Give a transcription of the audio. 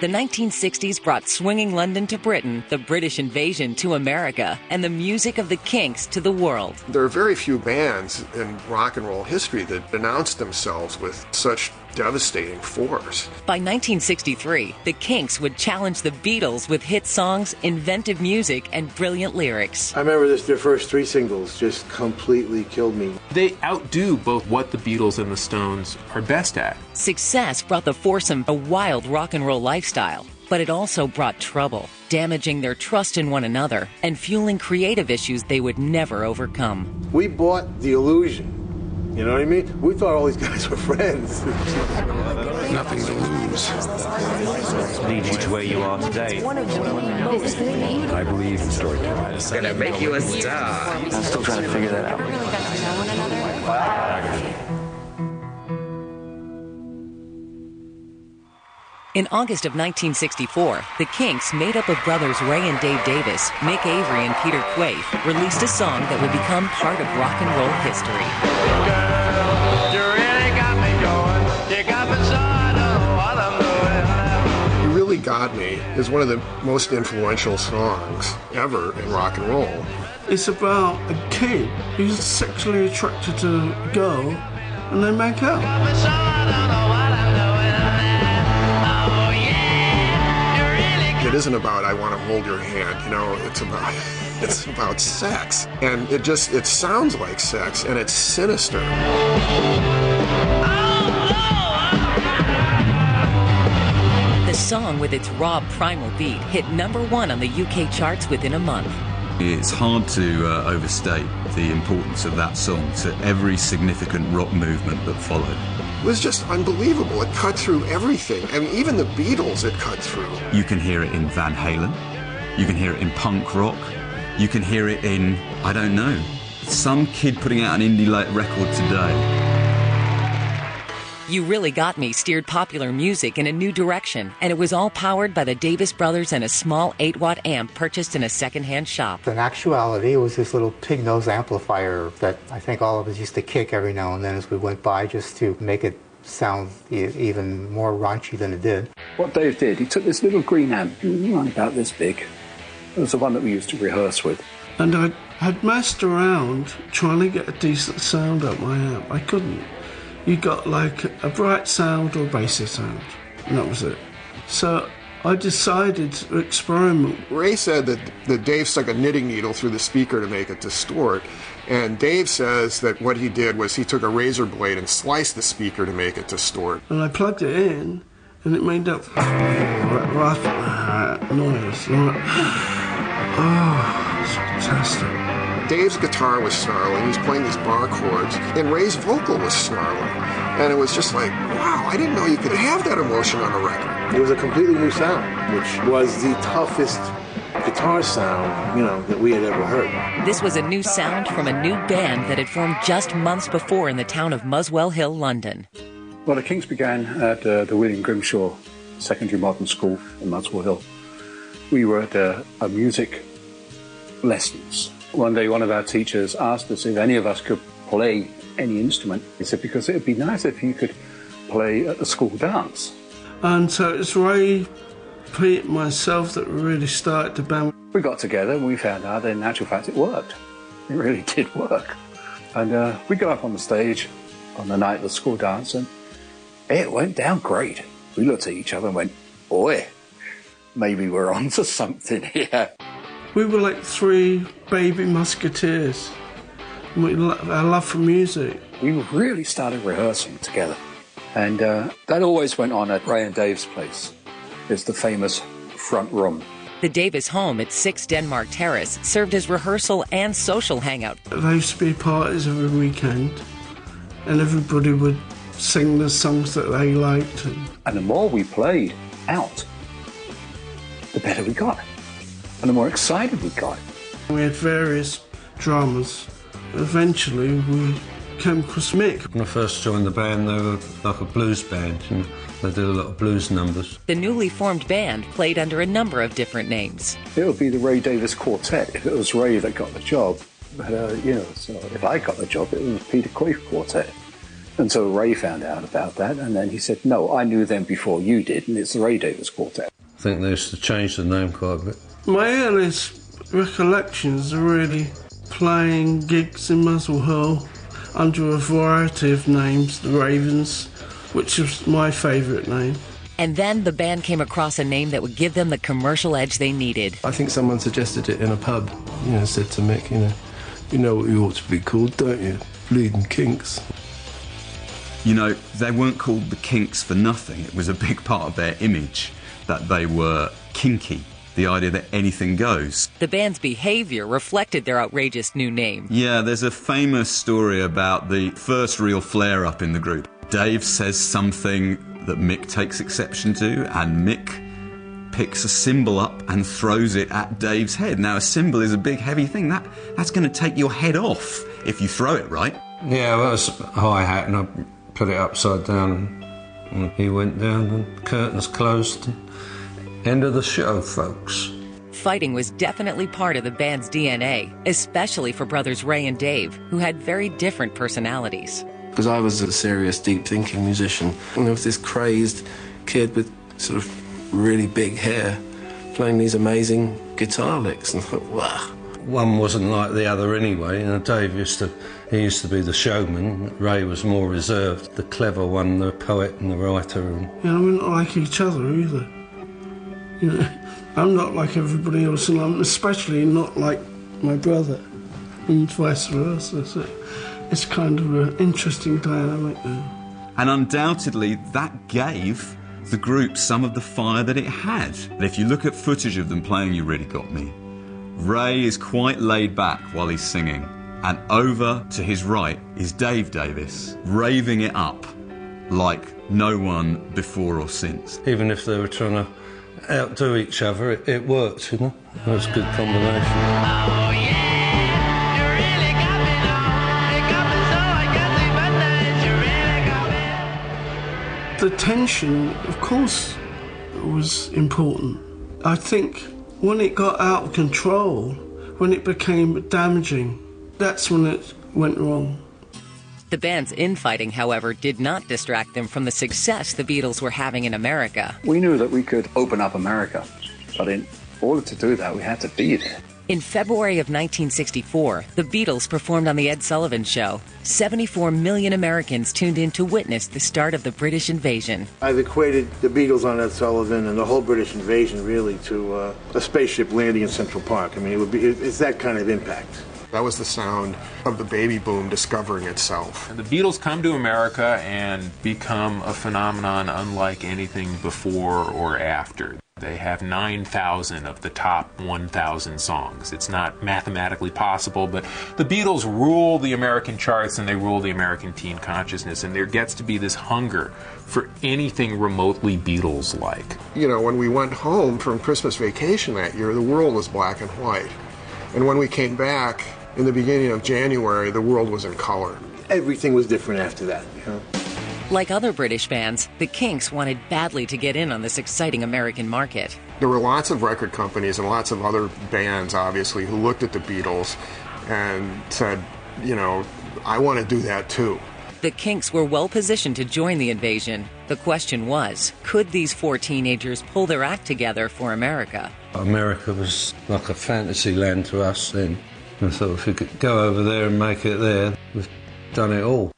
The 1960s brought swinging London to Britain, the British invasion to America, and the music of the Kinks to the world. There are very few bands in rock and roll history that announced themselves with such devastating force. By 1963, the Kinks would challenge the Beatles with hit songs, inventive music, and brilliant lyrics. I remember their first 3 singles just completely killed me. They outdo both what the Beatles and the Stones are best at. Success brought the foursome a wild rock and roll lifestyle, but it also brought trouble, damaging their trust in one another and fueling creative issues they would never overcome. We bought the illusion. You know what I mean? We thought all these guys were friends. Nothing to lose. Lead you to where you are today. I believe in storytelling. It's gonna make you a star. I'm still trying to figure that out. In August of 1964, the Kinks, made up of brothers Ray and Dave Davies, Mick Avery and Peter Quaife, released a song that would become part of rock and roll history. Girl, you really got me going. You got me so I don't know what I'm doing. You Really Got Me is one of the most influential songs ever in rock and roll. It's about a kid who's sexually attracted to a girl and they make out. Got me so I don't know what I'm doing. It isn't about I want to hold your hand, you know, it's about sex. And it sounds like sex and it's sinister. The song, with its raw primal beat, hit #1 on the UK charts within a month. It's hard to overstate the importance of that song to every significant rock movement that followed. It was just unbelievable. It cut through everything. I mean, even the Beatles it cut through. You can hear it in Van Halen. You can hear it in punk rock. You can hear it in, I don't know, some kid putting out an indie record today. You Really Got Me steered popular music in a new direction, and it was all powered by the Davis brothers and a small 8-watt amp purchased in a second-hand shop. In actuality, it was this little pig-nose amplifier that I think all of us used to kick every now and then as we went by, just to make it sound even more raunchy than it did. What Dave did, he took this little green amp, around about this big. It was the one that we used to rehearse with. And I had messed around trying to get a decent sound out my amp. I couldn't. You got like a bright sound or bassy sound, and that was it. So I decided to experiment. Ray said that Dave stuck a knitting needle through the speaker to make it distort, and Dave says that what he did was he took a razor blade and sliced the speaker to make it distort. And I plugged it in, and it made that rough noise. Oh, it's fantastic. Dave's guitar was snarling, he's playing these bar chords, and Ray's vocal was snarling. And it was just like, wow, I didn't know you could have that emotion on a record. It was a completely new sound, which was the toughest guitar sound, that we had ever heard. This was a new sound from a new band that had formed just months before in the town of Muswell Hill, London. Well, the Kinks began at the William Grimshaw Secondary Modern School in Muswell Hill. We were at a music lessons. One day, one of our teachers asked us if any of us could play any instrument. He said, because it would be nice if you could play at the school dance. And so it's Ray, Pete, and myself that really started the band. We got together and we found out that in actual fact it worked. It really did work. And we got up on the stage on the night of the school dance and it went down great. We looked at each other and went, boy, maybe we're onto something here. We were like 3 baby musketeers. Our love for music. We really started rehearsing together. And that always went on at Ray and Dave's place. It's the famous front room. The Davis home at 6 Denmark Terrace served as rehearsal and social hangout. There used to be parties every weekend, and everybody would sing the songs that they liked. And the more we played out, the better we got. And the more excited we got. We had various dramas. Eventually, we came across Mick. When I first joined the band, they were like a blues band, and they did a lot of blues numbers. The newly formed band played under a number of different names. It would be the Ray Davies Quartet if it was Ray that got the job. But, so if I got the job, it was Peter Quaife Quartet. And so Ray found out about that, and then he said, no, I knew them before you did, and it's the Ray Davies Quartet. I think they used to change the name quite a bit. My earliest recollections are really playing gigs in Muswell Hill under a variety of names, the Ravens, which was my favourite name. And then the band came across a name that would give them the commercial edge they needed. I think someone suggested it in a pub, said to Mick, you know what you ought to be called, don't you? Bleeding Kinks. They weren't called the Kinks for nothing. It was a big part of their image that they were kinky, the idea that anything goes. The band's behaviour reflected their outrageous new name. Yeah, there's a famous story about the first real flare-up in the group. Dave says something that Mick takes exception to, and Mick picks a cymbal up and throws it at Dave's head. Now, a cymbal is a big, heavy thing. That's going to take your head off if you throw it, right? Yeah, well, it was a hi-hat, and I put it upside down, and he went down, and the curtains closed. End of the show, folks. Fighting was definitely part of the band's DNA, especially for brothers Ray and Dave, who had very different personalities. Because I was a serious, deep-thinking musician, and there was this crazed kid with sort of really big hair playing these amazing guitar licks, and I thought, wow. One wasn't like the other anyway. Dave used to be the showman. Ray was more reserved, the clever one, the poet and the writer. We're not like each other either. I'm not like everybody else, and I'm especially not like my brother, and vice versa. So it's kind of an interesting dynamic there. And undoubtedly, that gave the group some of the fire that it had. And if you look at footage of them playing You Really Got Me, Ray is quite laid back while he's singing, and over to his right is Dave Davies, raving it up like no one before or since. Even if they were trying to outdo each other, it worked, It was a good combination. Oh yeah, you really got me now. You got me so I can't sleep at night. You really got me. The tension, of course, was important. I think when it got out of control, when it became damaging, that's when it went wrong. The band's infighting, however, did not distract them from the success the Beatles were having in America. We knew that we could open up America, but in order to do that, we had to be there. In February of 1964, the Beatles performed on The Ed Sullivan Show. 74 million Americans tuned in to witness the start of the British invasion. I've equated the Beatles on Ed Sullivan and the whole British invasion really to a spaceship landing in Central Park. I mean, it's that kind of impact. That was the sound of the baby boom discovering itself. And the Beatles come to America and become a phenomenon unlike anything before or after. They have 9,000 of the top 1,000 songs. It's not mathematically possible, but the Beatles rule the American charts and they rule the American teen consciousness, and there gets to be this hunger for anything remotely Beatles-like. When we went home from Christmas vacation that year, the world was black and white. And when we came back, in the beginning of January, the world was in color. Everything was different after that, Like other British bands, the Kinks wanted badly to get in on this exciting American market. There were lots of record companies and lots of other bands, obviously, who looked at the Beatles and said, I want to do that too. The Kinks were well positioned to join the invasion. The question was, could these four teenagers pull their act together for America? America was like a fantasy land to us then. I thought if we could go over there and make it there, we've done it all.